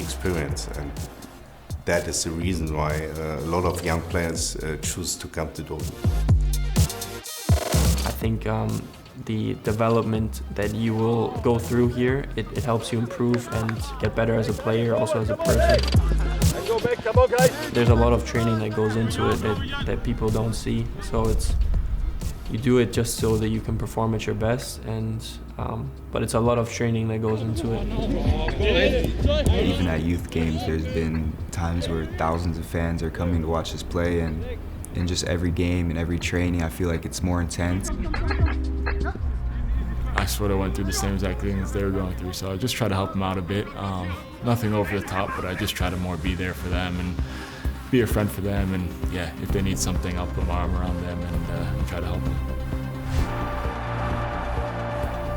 experience, and that is the reason why a lot of young players choose to come to Dortmund. I think the development that you will go through here, it helps you improve and get better as a player, also as a person. Go back, come on, guys. There's a lot of training that goes into it that people don't see, so you do it just so that you can perform at your best, and but it's a lot of training that goes into it. Even at youth games, there's been times where thousands of fans are coming to watch us play, and in just every game and every training, I feel like it's more intense. I sort of went through the same exact things they were going through, so I just try to help them out a bit. Nothing over the top, but I just try to more be there for them and be a friend for them, and yeah, if they need something, I'll put my arm around them and try to help them.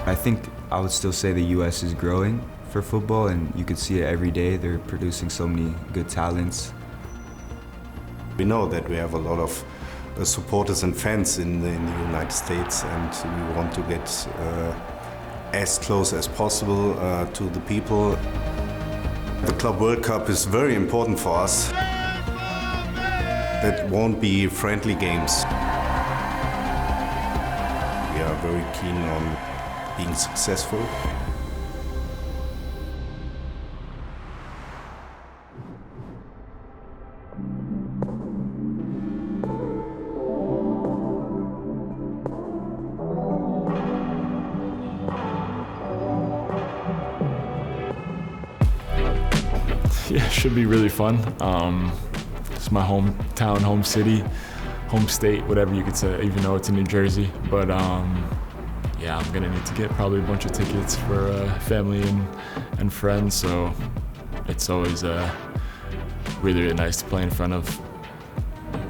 I think I would still say the U.S. is growing for football, and you could see it every day. They're producing so many good talents. We know that we have a lot of supporters and fans in the United States, and we want to get as close as possible to the people. The Club World Cup is very important for us. That won't be friendly games. We are very keen on being successful. Yeah, it should be really fun. It's my hometown, home city, home state, whatever you could say, even though it's in New Jersey. But yeah, I'm gonna need to get probably a bunch of tickets for family and friends, so it's always really, really nice to play in front of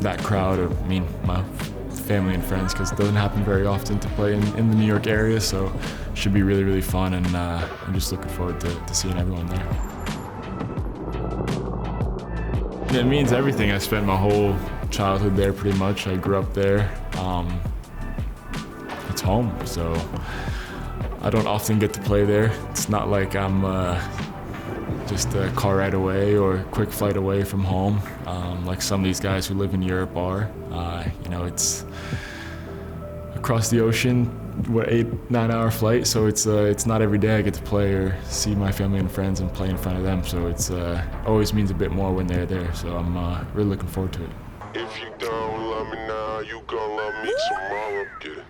that crowd, or I mean, my family and friends, because it doesn't happen very often to play in the New York area, so it should be really, really fun, and I'm just looking forward to seeing everyone there. It means everything. I spent my whole childhood there pretty much. I grew up there. It's home, so I don't often get to play there. It's not like I'm just a car ride away or a quick flight away from home, like some of these guys who live in Europe are. You know, it's across the ocean, what, 8-9 hour flight, so it's not every day I get to play or see my family and friends and play in front of them, so it's always means a bit more when they're there, so I'm really looking forward to it. If you don't love me now, you gonna love me tomorrow, get it.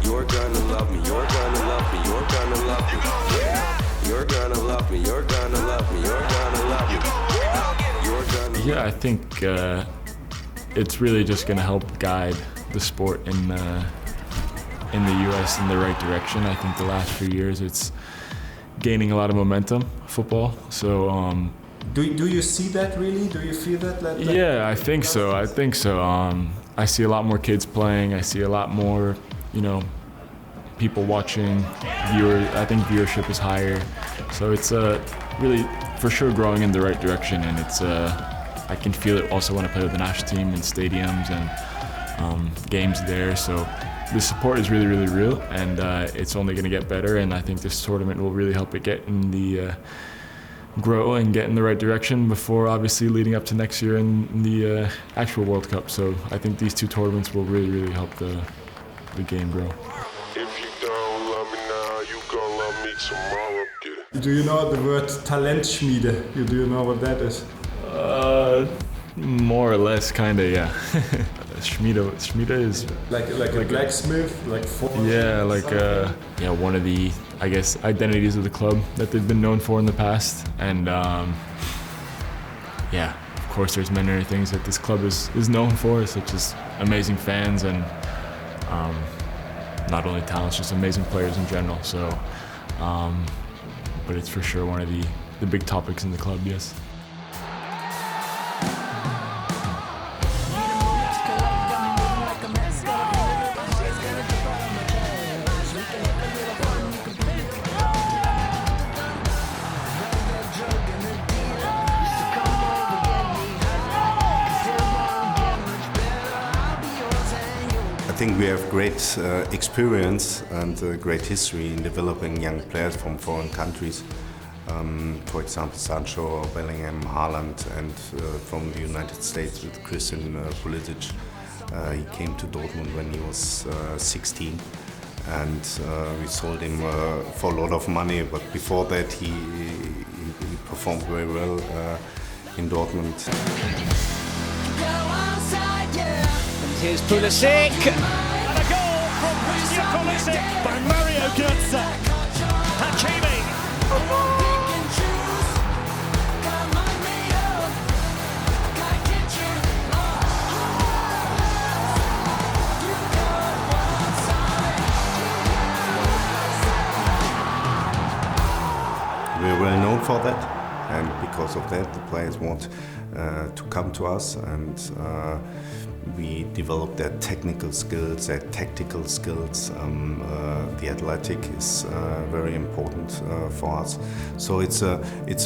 You're gonna love me, you're gonna love me, you're gonna love me. You're gonna love me, you're gonna love me, you're gonna love me. You're gonna Yeah, I think it's really just gonna help guide the sport in the U.S. in the right direction. I think the last few years it's gaining a lot of momentum, football. So do you see that really? Do you feel that? Yeah, I think so. I see a lot more kids playing. I see a lot more, you know, people watching. I think viewership is higher. So it's really for sure growing in the right direction, and it's I can feel it also when I play with the national team in stadiums and games there. So the support is really, really real, and it's only going to get better, and I think this tournament will really help it get in the grow and get in the right direction before obviously leading up to next year in the actual World Cup. So I think these two tournaments will really, really help the game grow. If you don't love me now, you gonna love me tomorrow, get it. Do you know the word Talentschmiede? Do you know what that is? More or less, kind of, yeah. Schmiede is like a blacksmith, one of the, I guess, identities of the club that they've been known for in the past, and yeah, of course there's many things that this club is known for, such as amazing fans and not only talents, just amazing players in general. So, but it's for sure one of the big topics in the club, yes. I think we have great experience and great history in developing young players from foreign countries. For example, Sancho, Bellingham, Haaland, and from the United States with Christian Pulisic. He came to Dortmund when he was 16, and we sold him for a lot of money. But before that, he performed very well in Dortmund. Here's Pulisic. And a goal from Christian Pulisic by Mario Götze. Hakimi. We're well known for that, and because of that, the players want to come to us, and we develop their technical skills, their tactical skills. The athletic is very important for us. So it's a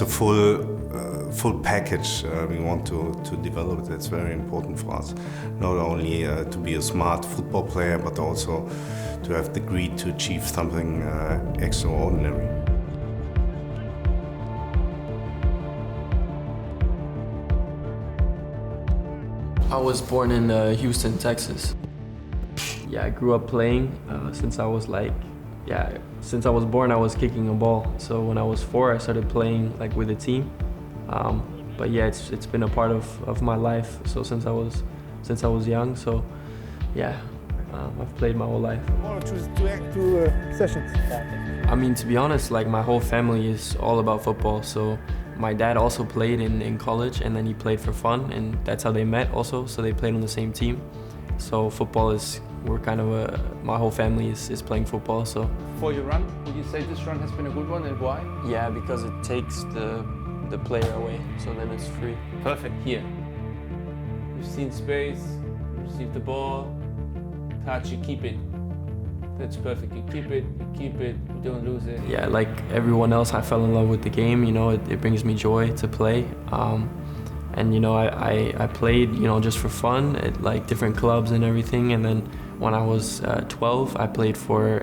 full package we want to develop. That's very important for us. Not only to be a smart football player, but also to have the greed to achieve something extraordinary. I was born in Houston, Texas. Yeah, I grew up playing since I was since I was born I was kicking a ball. So when I was 4, I started playing like with a team. But yeah, it's been a part of my life. So since I was young. So yeah, I've played my whole life. Two sessions. I mean, to be honest, like my whole family is all about football. So my dad also played in college, and then he played for fun, and that's how they met also. So they played on the same team. So football my whole family is playing football. So For your run, would you say this run has been a good one, and why? yeah, because it takes the player away, so then it's free. Perfect. Here. You've seen space, receive the ball, touch, you keep it. That's perfect. You keep it, you don't lose it. Yeah, like everyone else, I fell in love with the game. You know, it brings me joy to play. And you know, I played, you know, just for fun at like different clubs and everything. And then when I was 12, I played for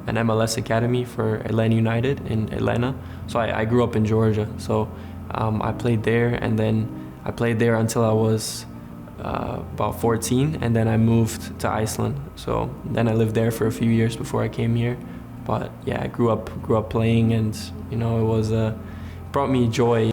an MLS academy for Atlanta United in Atlanta. So I grew up in Georgia. So I played there, and then I played there until I was about 14, and then I moved to Iceland. So then I lived there for a few years before I came here. But yeah, I grew up playing, and you know, it brought me joy.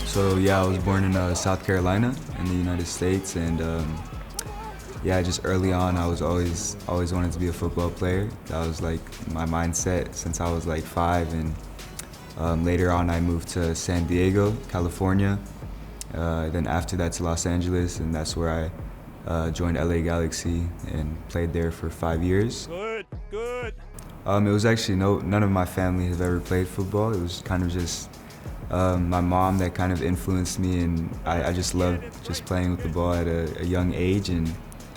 So yeah, I was born in South Carolina in the United States, and yeah, just early on, I was always wanted to be a football player. That was like my mindset since I was like 5, and later on I moved to San Diego, California. Then after that to Los Angeles, and that's where I joined LA Galaxy and played there for 5 years. Good. It was actually none of my family has ever played football. It was kind of just my mom that kind of influenced me, and I just loved just playing with the ball at a young age, and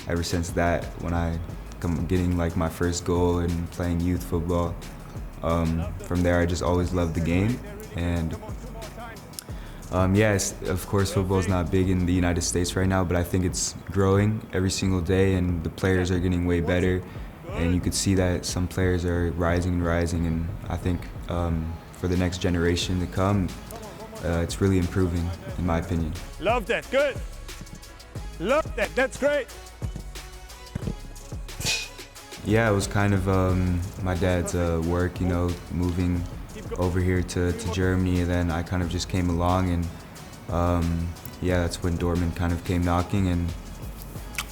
ever since that, when I come getting like my first goal and playing youth football, from there I just always loved the game. And yes, of course football is not big in the United States right now, but I think it's growing every single day, and the players are getting way better, and you could see that some players are rising, and I think for the next generation to come, it's really improving, in my opinion. Love that. Good. Love that. That's great. Yeah, it was kind of my dad's work, you know, moving over here to Germany, and then I kind of just came along, and yeah, that's when Dortmund kind of came knocking, and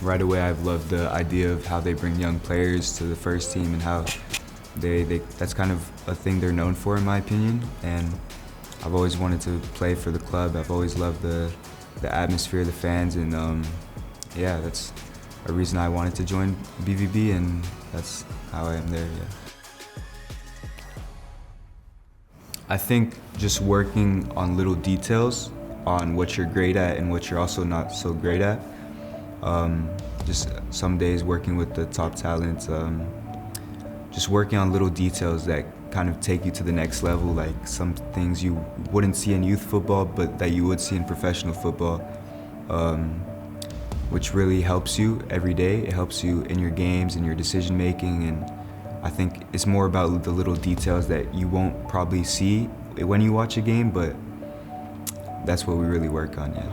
right away I've loved the idea of how they bring young players to the first team, and how that's kind of a thing they're known for, in my opinion. And I've always wanted to play for the club. I've always loved the atmosphere, the fans, and yeah, that's a reason I wanted to join BVB, and that's how I am there, yeah. I think just working on little details, on what you're great at and what you're also not so great at. Just some days working with the top talents, just working on little details that kind of take you to the next level, like some things you wouldn't see in youth football, but that you would see in professional football, which really helps you every day. It helps you in your games, in your decision making, and I think it's more about the little details that you won't probably see when you watch a game, but that's what we really work on, yeah.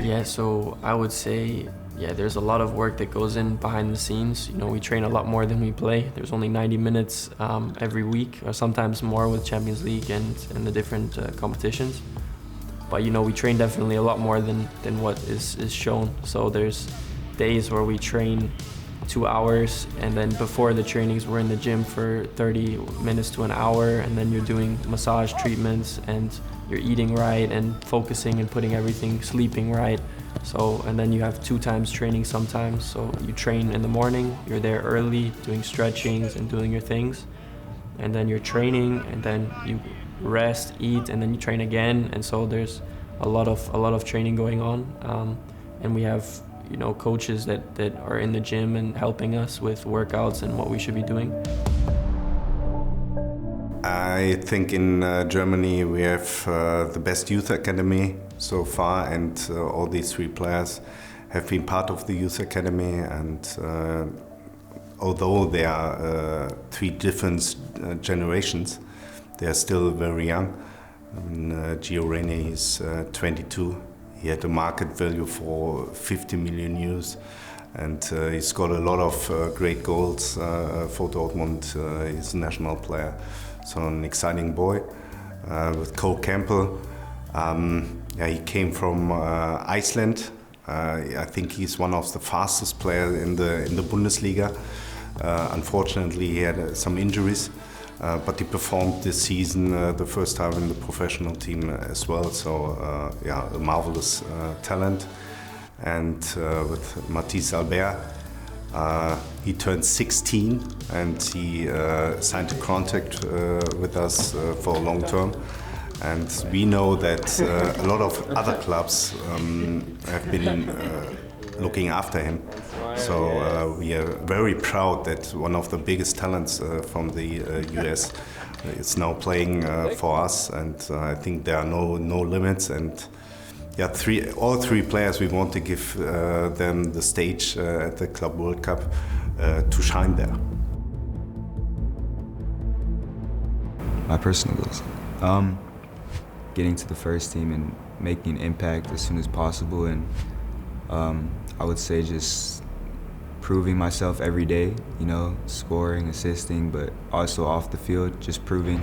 Yeah, so I would say, yeah, there's a lot of work that goes in behind the scenes. You know, we train a lot more than we play. There's only 90 minutes every week, or sometimes more with Champions League and the different competitions. But, you know, we train definitely a lot more than what is shown. So there's days where we train 2 hours, and then before the trainings we're in the gym for 30 minutes to an hour, and then you're doing massage treatments, and you're eating right and focusing and putting everything, sleeping right. So, and then you have 2 times training sometimes. So you train in the morning, you're there early doing stretchings and doing your things, and then you're training, and then you rest, eat, and then you train again. And so there's a lot of training going on, and we have, you know, coaches that are in the gym and helping us with workouts and what we should be doing. I think in Germany we have the best youth academy so far, and all these 3 players have been part of the youth academy, and although they are 3 different generations, they are still very young. Giovanni Reyna is 22. He had a market value for 50 million euros, and he scored a lot of great goals for Dortmund. He's a national player, so an exciting boy. With Campbell, yeah, he came from Iceland. I think he's one of the fastest players in the Bundesliga. Unfortunately, he had some injuries. But he performed this season the first time in the professional team as well, so yeah, a marvelous talent. And with Mathis Albert, he turned 16 and he signed a contract with us for long term. And we know that a lot of other clubs have been looking after him. So we are very proud that one of the biggest talents from the US is now playing for us, and I think there are no limits. And yeah, all 3 players, we want to give them the stage at the Club World Cup to shine there. My personal goals, getting to the first team and making an impact as soon as possible, and I would say just proving myself every day, you know, scoring, assisting, but also off the field, just proving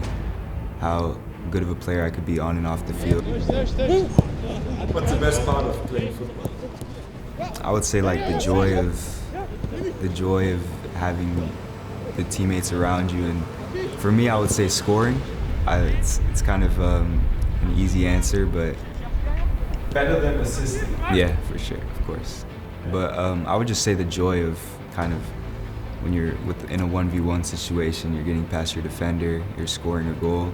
how good of a player I could be on and off the field. What's the best part of playing football? I would say like the joy of having the teammates around you, and for me I would say scoring. It's kind of an easy answer, but Better than assisting? Yeah, for sure, of course. But I would just say the joy of kind of when you're in a 1v1 situation, you're getting past your defender, you're scoring a goal,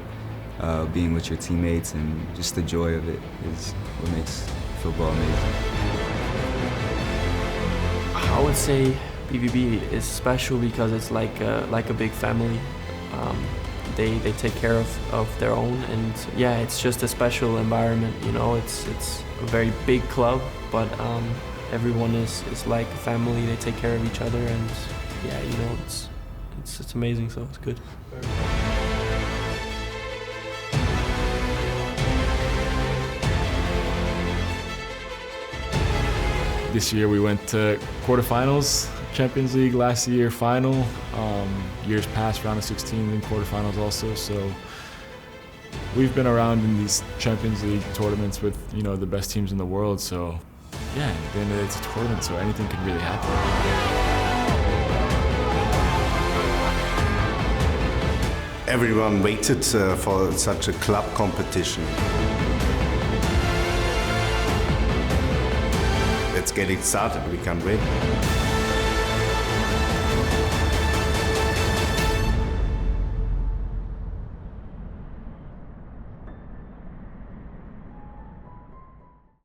being with your teammates, and just the joy of it is what makes football amazing. I would say BVB is special because it's like a big family. They take care of their own, and yeah, it's just a special environment. You know, it's a very big club, but everyone is like a family. They take care of each other, and yeah, you know, it's amazing. So it's good. This year we went to quarterfinals, Champions League, last year final, years past round of 16 and quarterfinals also. So we've been around in these Champions League tournaments with, you know, the best teams in the world. So yeah, at the end of the day, it's a tournament, so anything could really happen. Everyone waited for such a club competition. Let's get it started, we can't wait.